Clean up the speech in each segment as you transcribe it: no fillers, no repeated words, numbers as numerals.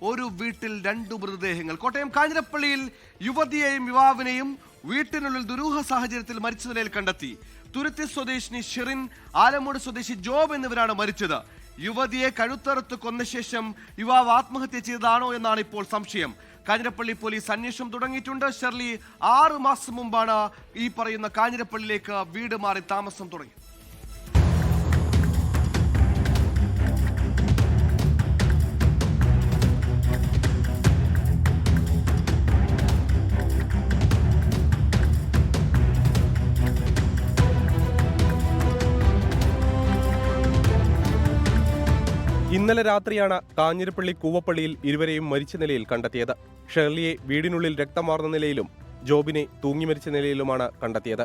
ഒരു വീട്ടിൽ 2 മൃതദേഹങ്ങൾ. കോട്ടയം കാഞ്ഞിരപ്പള്ളിയിൽ യുവതിയെയും യുവാവിനെയും വീട്ടിനുള്ളിൽ ദുരൂഹ സാഹചര്യത്തിൽ മരിച്ച നിലയിൽ കണ്ടെത്തി. തുരുത്തി സ്വദേശിനി ഷിറിൻ, ആലമൂട് സ്വദേശി ജോബ് എന്നിവരാണ് മരിച്ചത്. യുവതിയെ കഴുത്തറുത്ത് കൊന്ന ശേഷം യുവാവ് ആത്മഹത്യ ചെയ്തതാണോ എന്നാണ് ഇപ്പോൾ സംശയം. കാഞ്ഞിരപ്പള്ളി പോലീസ് അന്വേഷണം തുടങ്ങിയിട്ടുണ്ട്. ഷെർലി 6 മാസം മുമ്പാണ് ഈ പറയുന്ന കാഞ്ഞിരപ്പള്ളിയിലേക്ക് വീട് മാറി താമസം തുടങ്ങി. ഇന്നലെ രാത്രിയാണ് കാഞ്ഞിരപ്പള്ളി കൂവപ്പള്ളിയിൽ ഇരുവരെയും മരിച്ച നിലയിൽ കണ്ടെത്തിയത്. ഷെർലിയെ വീടിനുള്ളിൽ രക്തമാർന്ന നിലയിലും ജോബിനെ തൂങ്ങി മരിച്ച നിലയിലുമാണ് കണ്ടെത്തിയത്.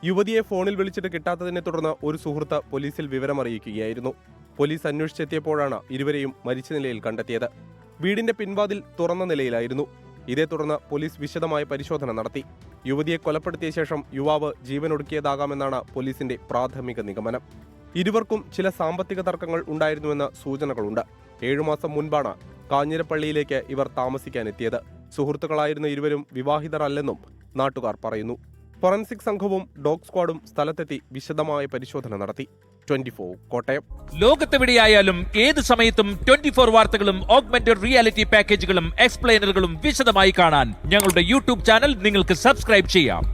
യുവതിയെ ഫോണിൽ വിളിച്ചിട്ട് കിട്ടാത്തതിനെ തുടർന്ന് ഒരു സുഹൃത്ത് പോലീസിൽ വിവരമറിയിക്കുകയായിരുന്നു. പോലീസ് അന്വേഷിച്ചെത്തിയപ്പോഴാണ് ഇരുവരെയും മരിച്ച നിലയിൽ കണ്ടെത്തിയത്. വീടിന്റെ പിൻവാതിൽ തുറന്ന നിലയിലായിരുന്നു. ഇതേ തുടർന്ന് പോലീസ് വിശദമായ പരിശോധന നടത്തി. യുവതിയെ കൊലപ്പെടുത്തിയ ശേഷം യുവാവ് ജീവനൊടുക്കിയതാകാമെന്നാണ് പോലീസിന്റെ പ്രാഥമിക നിഗമനം. ഇരുവർക്കും ചില സാമ്പത്തിക തർക്കങ്ങൾ ഉണ്ടായിരുന്നുവെന്ന് സൂചനകളുണ്ട്. 7 മാസം മുൻപാണ് കാഞ്ഞിരപ്പള്ളിയിലേക്ക് ഇവർ താമസിക്കാനെത്തിയത്. സുഹൃത്തുക്കളായിരുന്ന ഇരുവരും വിവാഹിതരല്ലെന്നും നാട്ടുകാർ പറയുന്നു. ഫോറൻസിക് സംഘവും ഡോഗ് സ്ക്വാഡും സ്ഥലത്തെത്തി വിശദമായ പരിശോധന നടത്തി. 24 കോട്ടയം. ലോകത്തെവിടെയായാലും ഏത് സമയത്തും 24 വാർത്തകളും ഓഗ്മെന്റഡ് റിയാലിറ്റി പാക്കേജുകളും എക്സ്പ്ലെയിനറുകളും വിശദമായി കാണാൻ ഞങ്ങളുടെ യൂട്യൂബ് ചാനൽ നിങ്ങൾക്ക് സബ്സ്ക്രൈബ് ചെയ്യാം.